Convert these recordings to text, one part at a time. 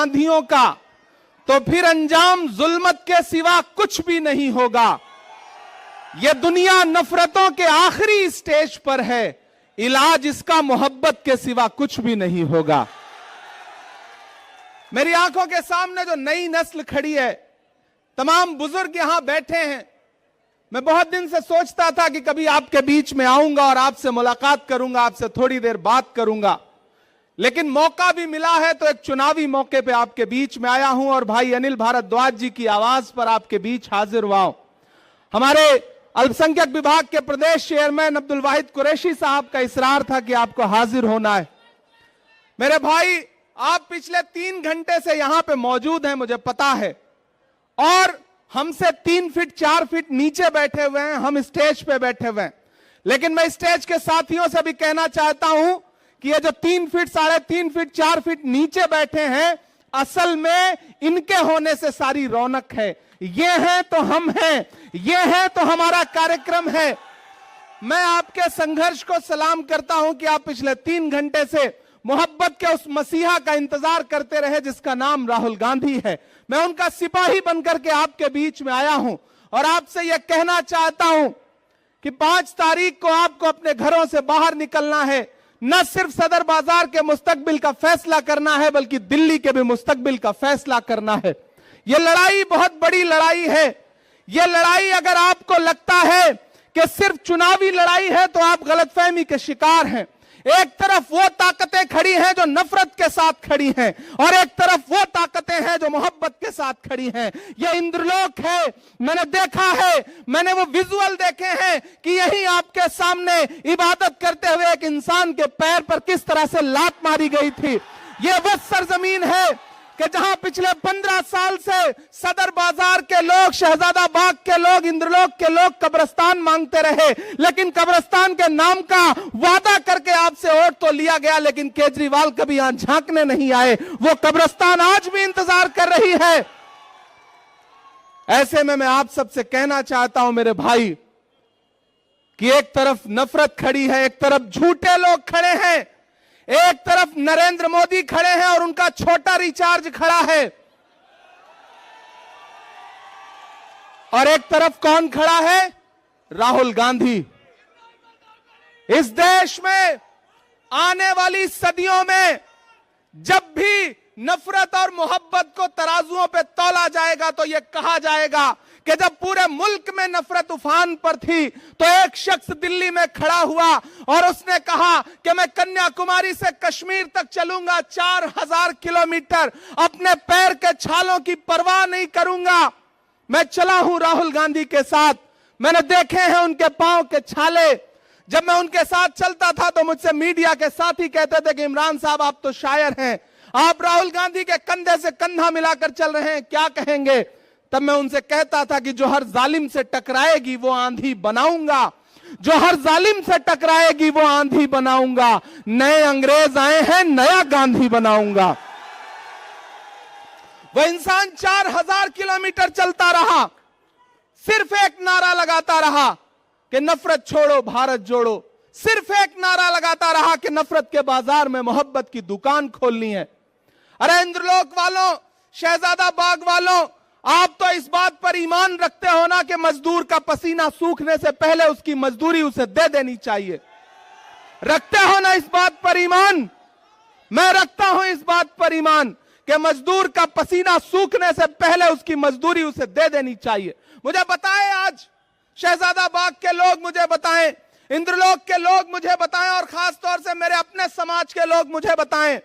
गांधियों का, तो फिर अंजाम जुल्मत के सिवा कुछ भी नहीं होगा। यह दुनिया नफरतों के आखिरी स्टेज पर है, इलाज इसका मोहब्बत के सिवा कुछ भी नहीं होगा। मेरी आंखों के सामने जो नई नस्ल खड़ी है, तमाम बुजुर्ग यहां बैठे हैं। मैं बहुत दिन से सोचता था कि कभी आपके बीच में आऊंगा और आपसे मुलाकात करूंगा, आपसे थोड़ी देर बात करूंगा, लेकिन मौका भी मिला है तो एक चुनावी मौके पे आपके बीच में आया हूं और भाई अनिल भारद्वाज जी की आवाज पर आपके बीच हाजिर हुआ हूं। हमारे अल्पसंख्यक विभाग के प्रदेश चेयरमैन अब्दुल वाहिद कुरैशी साहब का इसरार था कि आपको हाजिर होना है। मेरे भाई, आप पिछले 3 घंटे से यहां पे मौजूद हैं, मुझे पता है, और हमसे 3 फीट 4 फीट नीचे बैठे हुए हैं, हम स्टेज पे बैठे हुए हैं। लेकिन मैं स्टेज के साथियों से भी कहना चाहता हूं कि ये जो 3 फीट 3.5 फीट 4 फीट नीचे बैठे हैं, असल में इनके होने से सारी रौनक है। ये हैं तो हम हैं, ये हैं तो हमारा कार्यक्रम है। मैं आपके संघर्ष को सलाम करता हूं कि आप पिछले 3 घंटे से मोहब्बत के उस मसीहा का इंतजार करते रहे जिसका नाम राहुल गांधी है। मैं उनका सिपाही बनकर के आपके बीच में आया हूं और आपसे यह कहना चाहता हूं कि 5 तारीख को आपको अपने घरों से बाहर निकलना है। न सिर्फ सदर बाजार के मुस्तकबिल का फैसला करना है, बल्कि दिल्ली के भी मुस्तकबिल का फैसला करना है। यह लड़ाई बहुत बड़ी लड़ाई है। यह लड़ाई अगर आपको लगता है कि सिर्फ चुनावी लड़ाई है तो आप गलतफहमी के शिकार हैं। एक तरफ वो ताकतें खड़ी हैं जो नफरत के साथ खड़ी हैं और एक तरफ वो ताकतें हैं जो मोहब्बत के साथ खड़ी हैं। ये इंद्रलोक है। मैंने देखा है, मैंने वो विजुअल देखे हैं कि यहीं आपके सामने इबादत करते हुए एक इंसान के पैर पर किस तरह से लात मारी गई थी। ये वो सरजमीन है कि जहां पिछले 15 साल से सदर बाजार के लोग, शहजादा बाग के लोग, इंद्रलोक के लोग कब्रिस्तान मांगते रहे, लेकिन कब्रिस्तान के नाम का वादा करके आपसे वोट तो लिया गया, लेकिन केजरीवाल कभी यहां झांकने नहीं आए। वो कब्रिस्तान आज भी इंतजार कर रही है। ऐसे में मैं आप सबसे कहना चाहता हूं मेरे भाई कि एक तरफ नफरत खड़ी है, एक तरफ झूठे लोग खड़े हैं, एक तरफ नरेंद्र मोदी खड़े हैं और उनका छोटा रिचार्ज खड़ा है, और एक तरफ कौन खड़ा है? राहुल गांधी। इस देश में आने वाली सदियों में जब भी नफरत और मोहब्बत को तराजुओं पे तौला जाएगा तो यह कहा जाएगा कि जब पूरे मुल्क में नफरत उफान पर थी तो एक शख्स दिल्ली में खड़ा हुआ और उसने कहा कि मैं कन्याकुमारी से कश्मीर तक चलूंगा 4000 किलोमीटर, अपने पैर के छालों की परवाह नहीं करूंगा। मैं चला हूं राहुल गांधी के साथ, मैंने देखे हैं उनके पांव के छाले। जब मैं उनके साथ चलता था तो मुझसे मीडिया के साथी कहते थे कि इमरान साहब आप तो शायर हैं, आप राहुल गांधी के कंधे से कंधा मिलाकर चल रहे हैं, क्या कहेंगे? तब मैं उनसे कहता था कि जो हर जालिम से टकराएगी वो आंधी बनाऊंगा, जो हर जालिम से टकराएगी वो आंधी बनाऊंगा। नए अंग्रेज आए हैं, नया गांधी बनाऊंगा। वह इंसान 4000 किलोमीटर चलता रहा, सिर्फ एक नारा लगाता रहा कि नफरत छोड़ो भारत जोड़ो, सिर्फ एक नारा लगाता रहा कि नफरत के बाजार में मोहब्बत की दुकान खोलनी है। अरे इंद्रलोक वालों, शहजादा बाग वालों, आप तो इस बात पर ईमान रखते हो ना कि मजदूर का पसीना सूखने से पहले उसकी मजदूरी उसे दे देनी चाहिए। रखते हो ना इस बात पर ईमान? मैं रखता हूं इस बात पर ईमान कि मजदूर का पसीना सूखने से पहले उसकी मजदूरी उसे दे देनी चाहिए। मुझे बताएं, आज शहजादा बाग के लोग मुझे बताएं, इंद्रलोक के लोग मुझे बताएं, और खास तौर से मेरे अपने समाज के लोग मुझे बताएं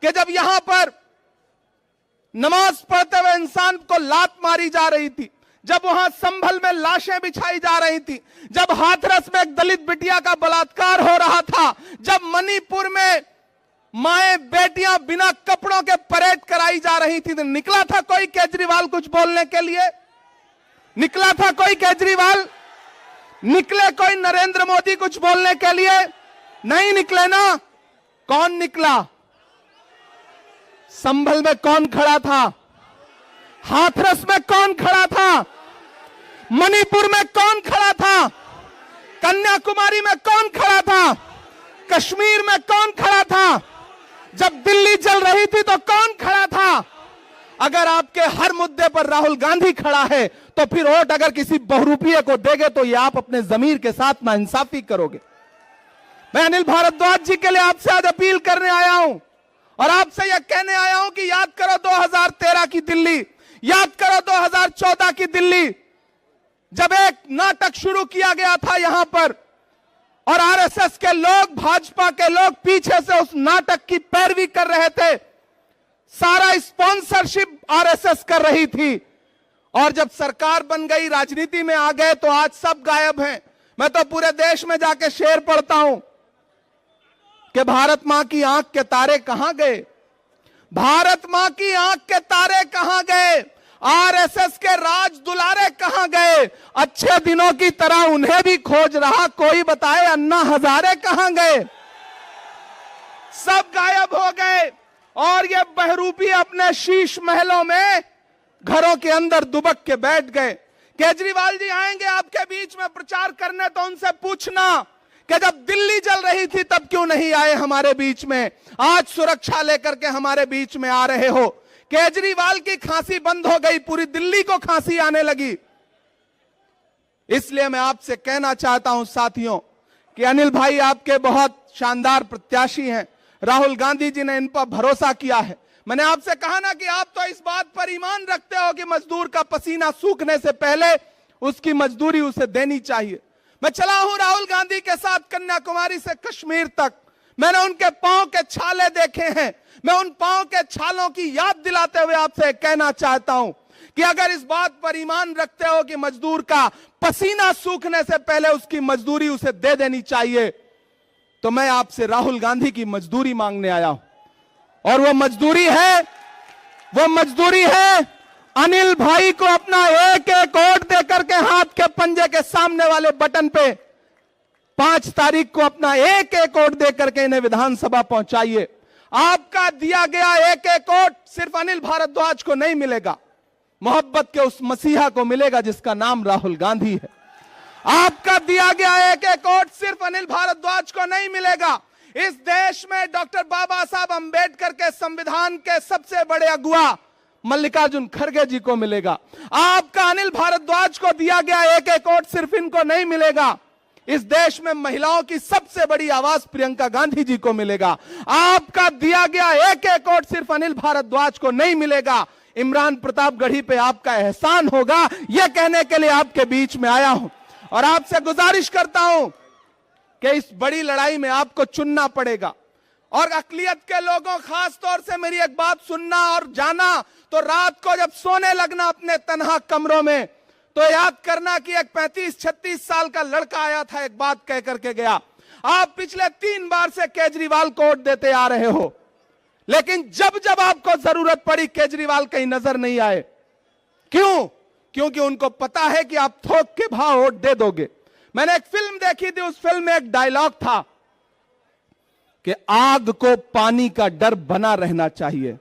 कि जब यहां पर नमाज पढ़ते हुए इंसान को लात मारी जा रही थी, जब वहां संभल में लाशें बिछाई जा रही थी, जब हाथरस में एक दलित बिटिया का बलात्कार हो रहा था, जब मणिपुर में माएं बेटियां बिना कपड़ों के परेड कराई जा रही थी, तो निकला था कोई केजरीवाल कुछ बोलने के लिए? निकला था कोई केजरीवाल? निकले कोई नरेंद्र मोदी कुछ बोलने के लिए? नहीं निकले ना। कौन निकला? संभल में कौन खड़ा था? हाथरस में कौन खड़ा था? मणिपुर में कौन खड़ा था? कन्याकुमारी में कौन खड़ा था? कश्मीर में कौन खड़ा था? जब दिल्ली जल रही थी तो कौन खड़ा था? अगर आपके हर मुद्दे पर राहुल गांधी खड़ा है तो फिर वोट अगर किसी बहुरूपिये को देंगे तो ये आप अपने जमीर के साथ नाइंसाफी करोगे। मैं अनिल भारद्वाज जी के लिए आपसे आज अपील करने आया हूं और आपसे यह कहने आया हूं कि याद करो 2013 की दिल्ली, याद करो 2014 की दिल्ली, जब एक नाटक शुरू किया गया था यहां पर और आरएसएस के लोग, भाजपा के लोग पीछे से उस नाटक की पैरवी कर रहे थे, सारा स्पॉन्सरशिप आरएसएस कर रही थी। और जब सरकार बन गई, राजनीति में आ गए तो आज सब गायब हैं। मैं तो पूरे देश में जाके शेर पढ़ता हूं कि भारत मां की आंख के तारे कहां गए, भारत मां की आंख के तारे कहां गए, आरएसएस के राज दुलारे कहां गए, अच्छे दिनों की तरह उन्हें भी खोज रहा कोई, बताए अन्ना हजारे कहां गए। सब गायब हो गए और ये बहरूपी अपने शीश महलों में, घरों के अंदर दुबक के बैठ गए। केजरीवाल जी आएंगे आपके बीच में प्रचार करने तो उनसे पूछना कि जब दिल्ली जल रही थी तब क्यों नहीं आए हमारे बीच में, आज सुरक्षा लेकर के हमारे बीच में आ रहे हो। केजरीवाल की खांसी बंद हो गई, पूरी दिल्ली को खांसी आने लगी। इसलिए मैं आपसे कहना चाहता हूं साथियों कि अनिल भाई आपके बहुत शानदार प्रत्याशी हैं, राहुल गांधी जी ने इन पर भरोसा किया है। मैंने आपसे कहा ना कि आप तो इस बात पर ईमान रखते हो कि मजदूर का पसीना सूखने से पहले उसकी मजदूरी उसे देनी चाहिए। मैं चला हूं राहुल गांधी के साथ कन्याकुमारी से कश्मीर तक, मैंने उनके पांव के छाले देखे हैं। मैं उन पांव के छालों की याद दिलाते हुए आपसे कहना चाहता हूं कि अगर इस बात पर ईमान रखते हो कि मजदूर का पसीना सूखने से पहले उसकी मजदूरी उसे दे देनी चाहिए, तो मैं आपसे राहुल गांधी की मजदूरी मांगने आया हूं। और वो मजदूरी है अनिल भाई को अपना एक एक वोट देकर के हाथ के पंजे के सामने वाले बटन पे 5 तारीख को अपना एक एक वोट देकर के इन्हें विधानसभा पहुंचाइए। आपका दिया गया एक एक वोट सिर्फ अनिल भारद्वाज को नहीं मिलेगा, मोहब्बत के उस मसीहा को मिलेगा जिसका नाम राहुल गांधी है। आपका दिया गया एक एक वोट सिर्फ अनिल भारद्वाज को नहीं मिलेगा, इस देश में डॉक्टर बाबा साहब अंबेडकर के संविधान के सबसे बड़े अगुआ मल्लिकार्जुन खड़गे जी को मिलेगा। आपका अनिल भारद्वाज को दिया गया एक एक वोट सिर्फ इनको नहीं मिलेगा, इस देश में महिलाओं की सबसे बड़ी आवाज प्रियंका गांधी जी को मिलेगा। आपका दिया गया एक एक वोट सिर्फ अनिल भारद्वाज को नहीं मिलेगा, इमरान प्रतापगढ़ी पे आपका एहसान होगा। यह कहने के लिए आपके बीच में आया हूं और आपसे गुजारिश करता हूं कि इस बड़ी लड़ाई में आपको चुनना पड़ेगा। और अकलियत के लोगों, खास तौर से मेरी एक बात सुनना और जाना, तो रात को जब सोने लगना अपने तन्हा कमरों में, तो याद करना कि एक 35-36 साल का लड़का आया था, एक बात कह करके गया, आप पिछले 3 बार से केजरीवाल को वोट देते आ रहे हो, लेकिन जब जब आपको जरूरत पड़ी केजरीवाल कहीं नजर नहीं आए। क्यों? क्योंकि उनको पता है कि आप थोक के भाव वोट दे दोगे। मैंने एक फिल्म देखी थी, उस फिल्म में एक डायलॉग था कि आग को पानी का डर बना रहना चाहिए।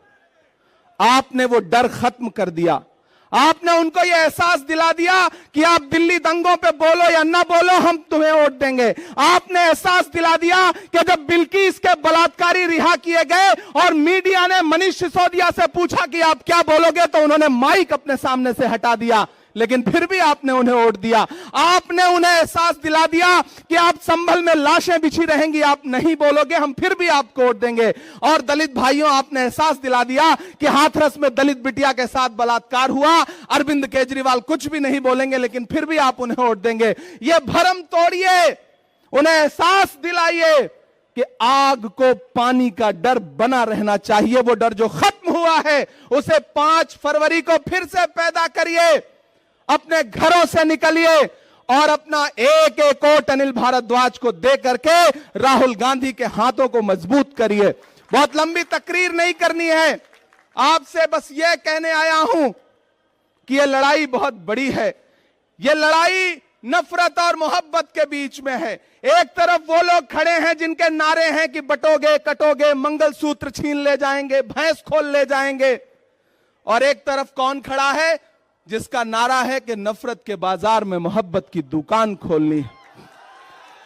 आपने वो डर खत्म कर दिया, आपने उनको यह एहसास दिला दिया कि आप दिल्ली दंगों पे बोलो या ना बोलो, हम तुम्हें वोट देंगे। आपने एहसास दिला दिया कि जब बिल्किस के बलात्कारी रिहा किए गए और मीडिया ने मनीष सिसोदिया से पूछा कि आप क्या बोलोगे, तो उन्होंने माइक अपने सामने से हटा दिया, लेकिन फिर भी आपने उन्हें वोट दिया। आपने उन्हें एहसास दिला दिया कि आप संभल में लाशें बिछी रहेंगी, आप नहीं बोलोगे, हम फिर भी आपको वोट देंगे। और दलित भाइयों, आपने एहसास दिला दिया कि हाथरस में दलित बिटिया के साथ बलात्कार हुआ, अरविंद केजरीवाल कुछ भी नहीं बोलेंगे, लेकिन फिर भी आप उन्हें वोट देंगे। यह भ्रम तोड़िए, उन्हें एहसास दिलाइए कि आग को पानी का डर बना रहना चाहिए। वो डर जो खत्म हुआ है उसे 5 फरवरी को फिर से पैदा करिए, अपने घरों से निकलिए और अपना एक एक वोट अनिल भारद्वाज को दे करके राहुल गांधी के हाथों को मजबूत करिए। बहुत लंबी तकरीर नहीं करनी है, आपसे बस यह कहने आया हूं कि यह लड़ाई बहुत बड़ी है। यह लड़ाई नफरत और मोहब्बत के बीच में है। एक तरफ वो लोग खड़े हैं जिनके नारे हैं कि बटोगे कटोगे, मंगलसूत्र छीन ले जाएंगे, भैंस खोल ले जाएंगे, और एक तरफ कौन खड़ा है जिसका नारा है कि नफरत के बाजार में मोहब्बत की दुकान खोलनी है।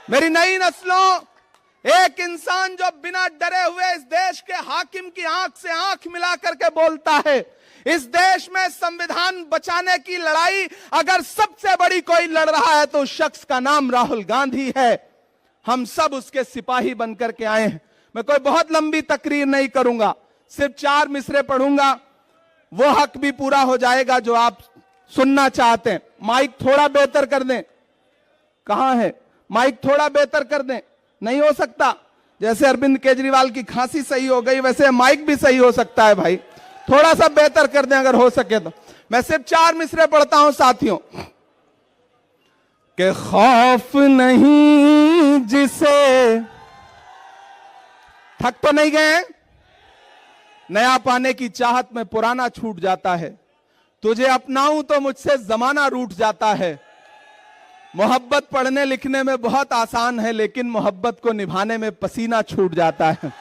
मेरी नई नस्लों, एक इंसान जो बिना डरे हुए इस देश के हाकिम की आंख से आंख मिला करके बोलता है, इस देश में संविधान बचाने की लड़ाई अगर सबसे बड़ी कोई लड़ रहा है तो उस शख्स का नाम राहुल गांधी है। हम सब उसके सिपाही बनकर के आए हैं। मैं कोई बहुत लंबी तकरीर नहीं करूंगा, सिर्फ 4 मिसरे पढ़ूंगा, वो हक भी पूरा हो जाएगा जो आप सुनना चाहते हैं। माइक थोड़ा बेहतर कर दें। कहां है माइक? थोड़ा बेहतर कर दें। नहीं हो सकता? जैसे अरविंद केजरीवाल की खांसी सही हो गई वैसे माइक भी सही हो सकता है भाई, थोड़ा सा बेहतर कर दें अगर हो सके तो। मैं सिर्फ 4 मिसरे पढ़ता हूं साथियों। कि खौफ नहीं जिसे, थक तो नहीं गए? नया पाने की चाहत में पुराना छूट जाता है, तुझे अपनाऊं तो मुझसे जमाना रूठ जाता है। मोहब्बत पढ़ने लिखने में बहुत आसान है लेकिन मोहब्बत को निभाने में पसीना छूट जाता है।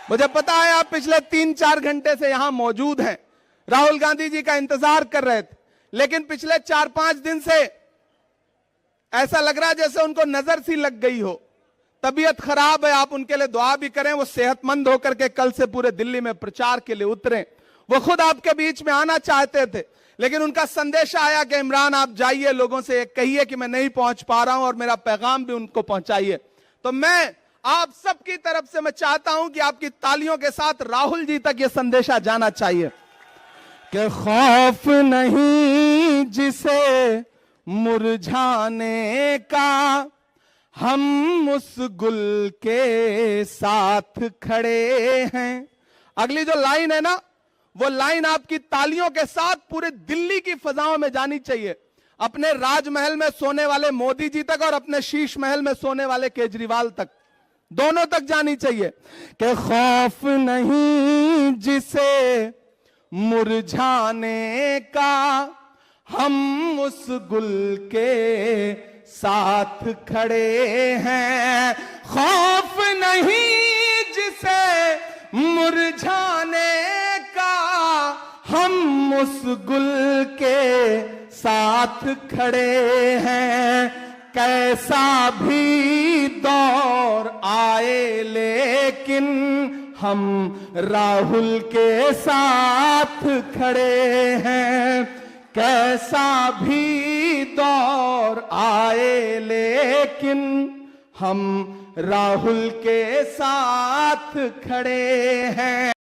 मुझे पता है आप पिछले 3-4 घंटे से यहां मौजूद हैं, राहुल गांधी जी का इंतजार कर रहे थे, लेकिन पिछले 4-5 दिन से ऐसा लग रहा है जैसे उनको नजर सी लग गई हो, तबीयत खराब है। आप उनके लिए दुआ भी करें, वो सेहतमंद होकर के कल से पूरे दिल्ली में प्रचार के लिए उतरे। वो खुद आपके बीच में आना चाहते थे लेकिन उनका संदेश आया कि इमरान आप जाइए, लोगों से कहिए कि मैं नहीं पहुंच पा रहा हूं और मेरा पैगाम भी उनको पहुंचाइए। तो मैं आप सबकी तरफ से मैं चाहता हूं कि आपकी तालियों के साथ राहुल जी तक यह संदेशा जाना चाहिए कि खौफ नहीं जिसे मुरझाने का, हम उस गुल के साथ खड़े हैं। अगली जो लाइन है ना, वो लाइन आपकी तालियों के साथ पूरे दिल्ली की फजाओं में जानी चाहिए, अपने राजमहल में सोने वाले मोदी जी तक और अपने शीश महल में सोने वाले केजरीवाल तक, दोनों तक जानी चाहिए कि खौफ नहीं जिसे मुरझाने का, हम उस गुल के साथ खड़े हैं। खौफ नहीं जिसे मुरझाने का, हम उस गुल के साथ खड़े हैं। कैसा भी दौर आए लेकिन हम राहुल के साथ खड़े हैं। कैसा भी दौर आए लेकिन हम राहुल के साथ खड़े हैं।